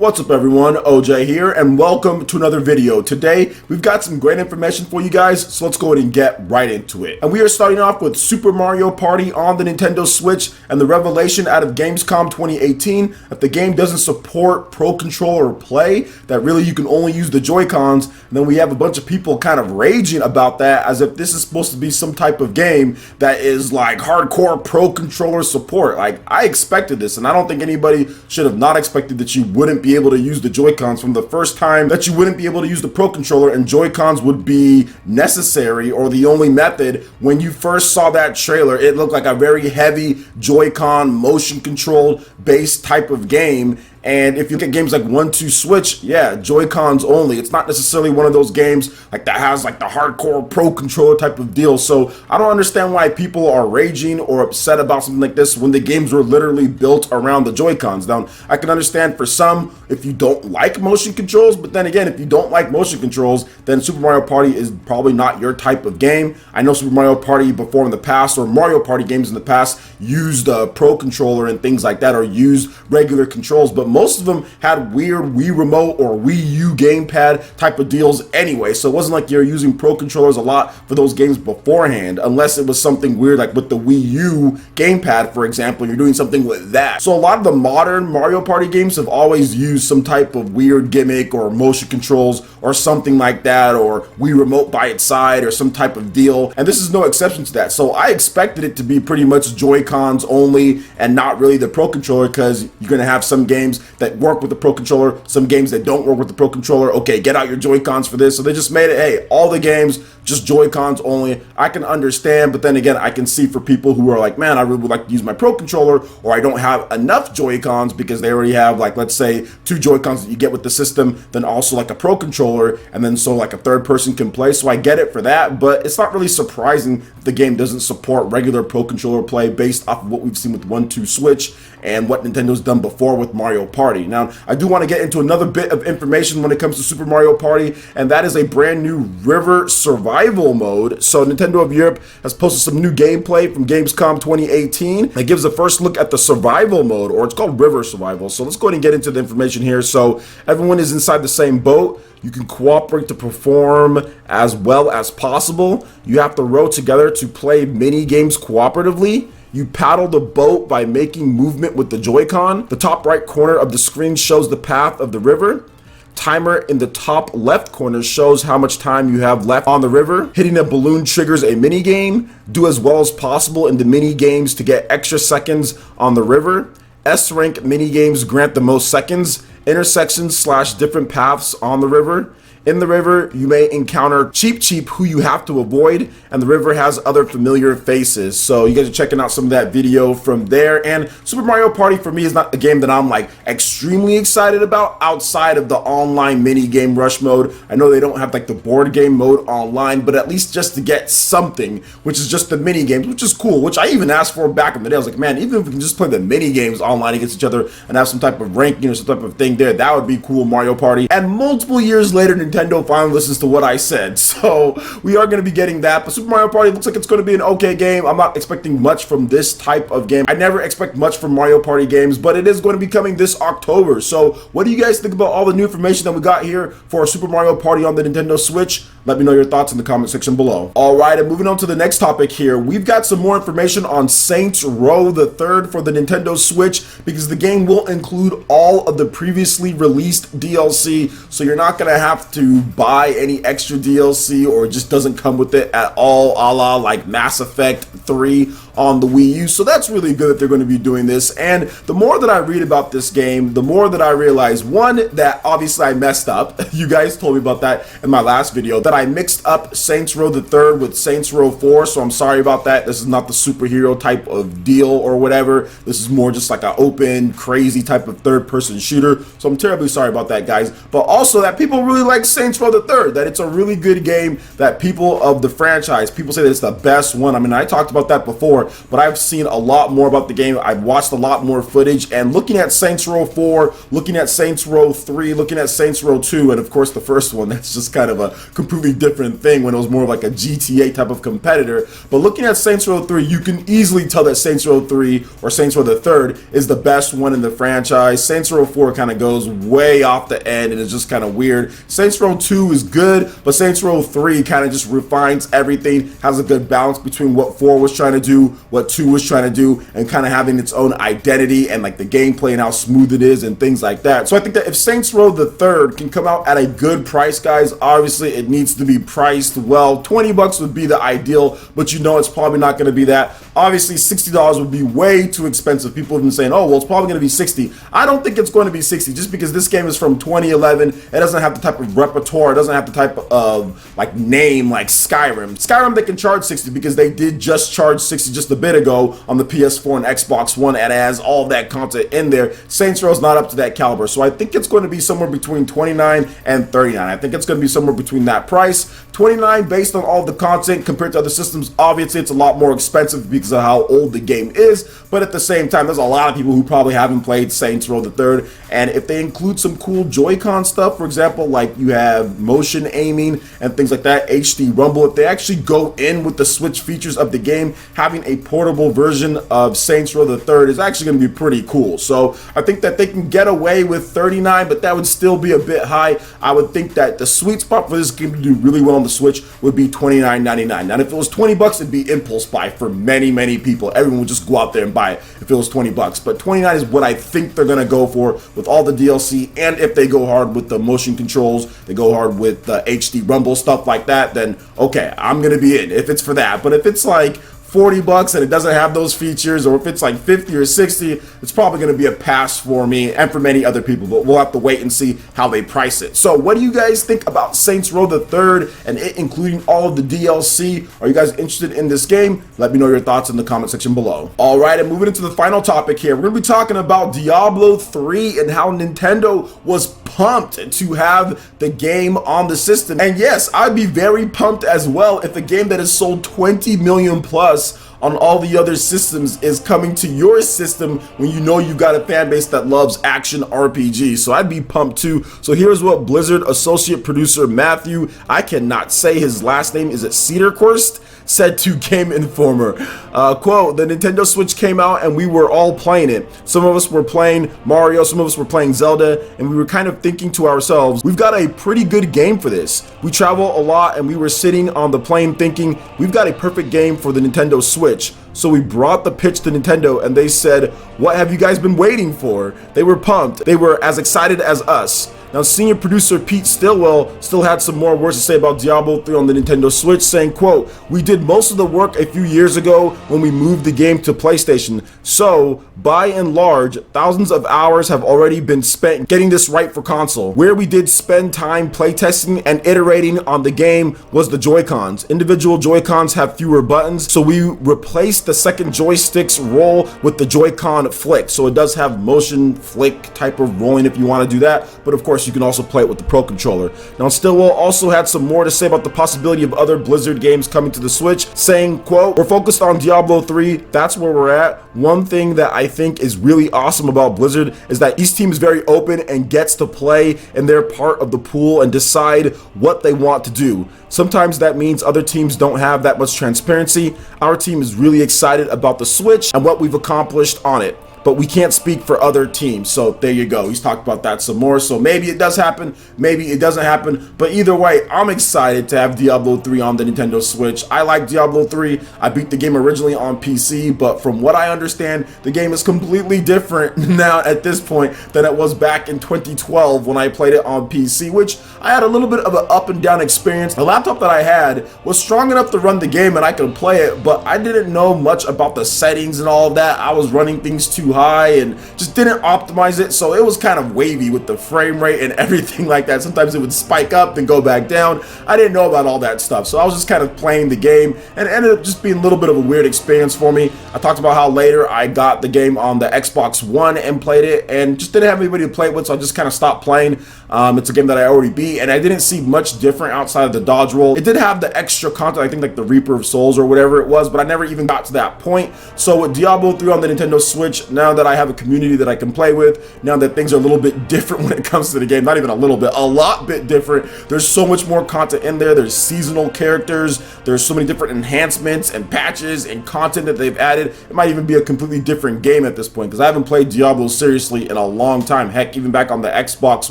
What's up everyone, OJ here, and welcome to another video. Today, we've got some great information for you guys, so let's go ahead and get right into it. And we are starting off with Super Mario Party on the Nintendo Switch, and the revelation out of Gamescom 2018 that the game doesn't support Pro Controller play, that really you can only use the Joy-Cons, and then we have a bunch of people kind of raging about that as if this is supposed to be some type of game that is like hardcore Pro Controller support. Like, I expected this, and I don't think anybody should have not expected that you wouldn't be able to use the Joy-Cons from the first time, that you wouldn't be able to use the Pro Controller and Joy-Cons would be necessary or the only method. When you first saw that trailer, it looked like a very heavy Joy-Con motion controlled based type of game. And if you look at games like 1-2 Switch, yeah, Joy-Cons only. It's not necessarily one of those games like that has like the hardcore Pro Controller type of deal. So I don't understand why people are raging or upset about something like this when the games were literally built around the Joy-Cons. Now, I can understand for some if you don't like motion controls, but then again, if you don't like motion controls, then Super Mario Party is probably not your type of game. I know Super Mario Party before in the past, or Mario Party games in the past, used a Pro Controller and things like that, or used regular controls, but most of them had weird Wii Remote or Wii U gamepad type of deals anyway, so it wasn't like you're using Pro Controllers a lot for those games beforehand, unless it was something weird like with the Wii U gamepad, for example, you're doing something with that. So a lot of the modern Mario Party games have always used some type of weird gimmick or motion controls or something like that, or Wii Remote by its side or some type of deal, and this is no exception to that. So I expected it to be pretty much Joy-Cons only and not really the Pro Controller, because you're going to have some games that work with the Pro Controller, some games that don't work with the Pro Controller. Okay, get out your Joy-Cons for this. So they just made it, hey, all the games, just Joy-Cons only. I can understand, but then again, I can see for people who are like, man, I really would like to use my Pro Controller, or I don't have enough Joy-Cons because they already have, like, let's say 2 Joy-Cons that you get with the system, then also like a Pro Controller, and then so like a third person can play. So I get it for that, but it's not really surprising if the game doesn't support regular Pro Controller play based off of what we've seen with 1-2 Switch and what Nintendo's done before with Mario Party. Now, I do want to get into another bit of information when it comes to Super Mario Party, and that is a brand new river survival mode. So Nintendo of Europe has posted some new gameplay from Gamescom 2018 that gives a first look at the survival mode, or it's called river survival. So let's go ahead and get into the information here. So everyone is inside the same boat. You can cooperate to perform as well as possible. You have to row together to play mini games cooperatively. You paddle the boat by making movement with the Joy-Con. The top right corner of the screen shows the path of the river. Timer in the top left corner shows how much time you have left on the river. Hitting a balloon triggers a mini game. Do as well as possible in the mini games to get extra seconds on the river. S-rank mini games grant the most seconds. Intersections / different paths on the river. In the river, you may encounter Cheep who you have to avoid, and the river has other familiar faces. So you guys are checking out some of that video from there. And Super Mario Party for me is not a game that I'm like extremely excited about outside of the online mini game rush mode. I know they don't have like the board game mode online, but at least just to get something, which is just the mini games, which is cool, which I even asked for back in the day. I was like, man, even if we can just play the mini games online against each other and have some type of ranking or some type of thing there, that would be cool, Mario Party. And multiple years later, Nintendo finally listens to what I said, so we are going to be getting that. But Super Mario Party looks like it's going to be an okay game. I'm not expecting much from this type of game. I never expect much from Mario Party games, but it is going to be coming this October. So what do you guys think about all the new information that we got here for Super Mario Party on the Nintendo Switch? Let me know your thoughts in the comment section below. Alright, and moving on to the next topic here, we've got some more information on Saints Row the Third for the Nintendo Switch, because the game will include all of the previously released DLC, so you're not going to have to buy any extra DLC, or it just doesn't come with it at all, a la like Mass Effect 3 on the Wii U. So that's really good that they're going to be doing this. And the more that I read about this game, the more that I realize, one, that obviously I messed up. You guys told me about that in my last video, that I mixed up Saints Row the Third with Saints Row 4, so I'm sorry about that. This is not the superhero type of deal or whatever. This is more just like an open, crazy type of third-person shooter, so I'm terribly sorry about that, guys. But also that people really like Saints Row the Third, that it's a really good game, that people of the franchise, people say that it's the best one. I mean, I talked about that before, 4, but I've seen a lot more about the game. I've watched a lot more footage, and looking at Saints Row 4, looking at Saints Row 3, looking at Saints Row 2, and of course the first one, that's just kind of a completely different thing when it was more like a GTA type of competitor. But looking at Saints Row 3, you can easily tell that Saints Row 3 or Saints Row the Third is the best one in the franchise. Saints Row 4 kind of goes way off the end and it's just kind of weird. Saints Row 2 is good, but Saints Row 3 kind of just refines everything, has a good balance between what 4 was trying to do, what 2 was trying to do, and kind of having its own identity and like the gameplay and how smooth it is and things like that. So I think that if Saints Row the Third can come out at a good price, guys, obviously it needs to be priced well. 20 bucks would be the ideal, but you know it's probably not going to be that. Obviously $60 would be way too expensive. People have been saying, oh well, it's probably going to be 60. I don't think it's going to be 60 just because this game is from 2011. It doesn't have the type of repertoire, it doesn't have the type of like name like Skyrim they can charge 60 because they did just charge 60 just a bit ago on the PS4 and Xbox One, and it has all that content in there. Saints Row is not up to that caliber, so I think it's going to be somewhere between 29 and 39. I think it's going to be somewhere between that price. 29 based on all the content compared to other systems. Obviously it's a lot more expensive because of how old the game is, but at the same time there's a lot of people who probably haven't played Saints Row the Third, and if they include some cool Joy-Con stuff, for example, like you have motion aiming and things like that, HD rumble, if they actually go in with the Switch features of the game, having a portable version of Saints Row the Third is actually going to be pretty cool. So I think that they can get away with 39, but that would still be a bit high. I would think that the sweet spot for this game to do really well on the Switch would be $29.99. Now if it was 20 bucks, it'd be impulse buy for many people. Everyone would just go out there and buy it if it was 20 bucks, but 29 is what I think they're going to go for with all the DLC, and if they go hard with the motion controls, they go hard with the HD rumble, stuff like that, then okay, I'm going to be in if it's for that. But if it's like 40 bucks and it doesn't have those features, or if it's like 50 or 60, it's probably going to be a pass for me and for many other people, but we'll have to wait and see how they price it. So what do you guys think about Saints Row the Third and it including all of the DLC? Are you guys interested in this game? Let me know your thoughts in the comment section below. All right, and moving into the final topic here, we're going to be talking about Diablo 3 and how Nintendo was pumped to have the game on the system. And yes, I'd be very pumped as well if a game that has sold 20 million plus on all the other systems is coming to your system when you know you've got a fan base that loves action RPGs. So I'd be pumped too. So here's what Blizzard associate producer Matthew, I cannot say his last name, is it Cedarquist, said to Game Informer. Quote, the Nintendo Switch came out and we were all playing it. Some of us were playing Mario, some of us were playing Zelda, and we were kind of thinking to ourselves, we've got a pretty good game for this. We travel a lot and we were sitting on the plane thinking, we've got a perfect game for the Nintendo Switch. So we brought the pitch to Nintendo and they said, what have you guys been waiting for? They were pumped. They were as excited as us. Now, senior producer Pete Stillwell still had some more words to say about Diablo 3 on the Nintendo Switch, saying, quote, we did most of the work a few years ago when we moved the game to PlayStation. So, by and large, thousands of hours have already been spent getting this right for console. Where we did spend time playtesting and iterating on the game was the Joy-Cons. Individual Joy-Cons have fewer buttons, so we replaced the second joystick's roll with the Joy-Con flick. So it does have motion flick type of rolling if you want to do that, but of course you can also play it with the Pro Controller. Now, Stillwell also had some more to say about the possibility of other Blizzard games coming to the Switch, saying, quote, we're focused on Diablo 3, that's where we're at. One thing that I think is really awesome about Blizzard is that each team is very open and gets to play in their part of the pool and decide what they want to do. Sometimes that means other teams don't have that much transparency. Our team is really excited about the Switch and what we've accomplished on it, but we can't speak for other teams. So there you go. He's talked about that some more. So maybe it does happen, maybe it doesn't happen. But either way, I'm excited to have Diablo 3 on the Nintendo Switch. I like Diablo 3. I beat the game originally on PC, but from what I understand, the game is completely different now at this point than it was back in 2012 when I played it on PC, which I had a little bit of an up and down experience. The laptop that I had was strong enough to run the game and I could play it, but I didn't know much about the settings and all of that. I was running things too too high and just didn't optimize it, so it was kind of wavy with the frame rate and everything like that. Sometimes it would spike up then go back down. I didn't know about all that stuff, so I was just kind of playing the game, and it ended up just being a little bit of a weird experience for me. I talked about how later I got the game on the Xbox One and played it, and just didn't have anybody to play it with, so I just kind of stopped playing. It's a game that I already beat, and I didn't see much different outside of the dodge roll. It did have the extra content, I think like the Reaper of Souls or whatever it was, but I never even got to that point. So with Diablo 3 on the Nintendo Switch, now that I have a community that I can play with, now that things are a little bit different when it comes to the game, not even a little bit, a lot bit different. There's so much more content in there. There's seasonal characters. There's so many different enhancements and patches and content that they've added. It might even be a completely different game at this point, because I haven't played Diablo seriously in a long time. Heck, even back on the Xbox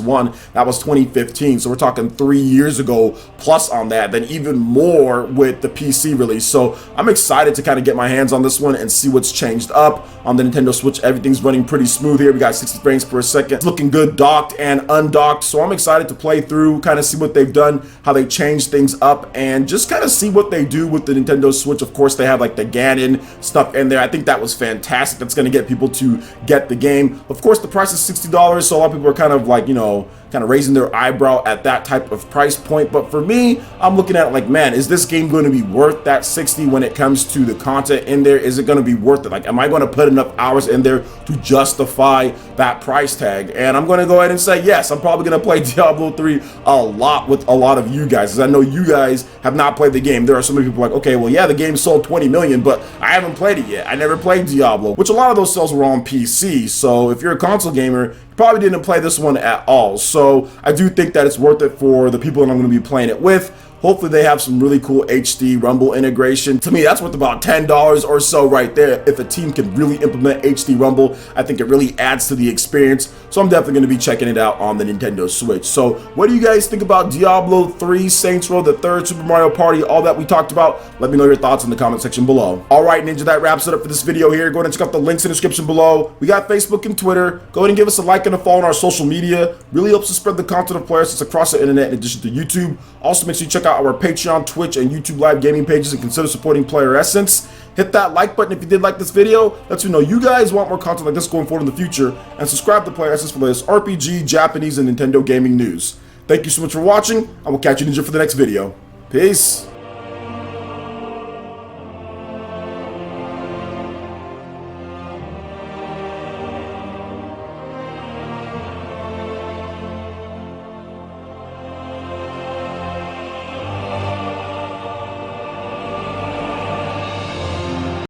One, that was 2015, so we're talking 3 years ago plus on that, then even more with the PC release. So I'm excited to kind of get my hands on this one and see what's changed up on the Nintendo Switch. Everything's running pretty smooth here. We got 60 frames per second. It's looking good docked and undocked, so I'm excited to play through, kind of see what they've done, how they changed things up, and just kind of see what they do with the Nintendo Switch. Of course, they have like the Ganon stuff in there. I think that was fantastic. That's going to get people to get the game. Of course, the price is $60, so a lot of people are kind of like, you know, kind of raising their eyebrow at that type of price point. But for me, I'm looking at it like, man, is this game going to be worth that 60 when it comes to the content in there? Is it going to be worth it? Like, am I going to put enough hours in there to justify that price tag? And I'm going to go ahead and say yes. I'm probably going to play Diablo 3 a lot with a lot of you guys, because I know you guys have not played the game. There are so many people like, okay, well, yeah, the game sold 20 million, but I haven't played it yet. I never played Diablo, which a lot of those sales were on PC. So if you're a console gamer, you probably didn't play this one at all. So I do think that it's worth it for the people that I'm going to be playing it with. Hopefully they have some really cool HD Rumble integration. To me, that's worth about $10 or so right there. If a team can really implement HD Rumble, I think it really adds to the experience. So I'm definitely going to be checking it out on the Nintendo Switch. So what do you guys think about Diablo 3, Saints Row the Third, Super Mario Party, all that we talked about? Let me know your thoughts in the comment section below. All right, Ninja, that wraps it up for this video here. Go ahead and check out the links in the description below. We got Facebook and Twitter. Go ahead and give us a like and a follow on our social media. Really helps to spread the content of PlayerEssence across the internet in addition to YouTube. Also, make sure you check out our Patreon, Twitch, and YouTube live gaming pages and consider supporting PlayerEssence. Hit that like button if you did like this video. Let me know you guys want more content like this going forward in the future. And subscribe to PlayerEssence for the latest RPG, Japanese, and Nintendo gaming news. Thank you so much for watching. I will catch you, Ninja, for the next video. Peace.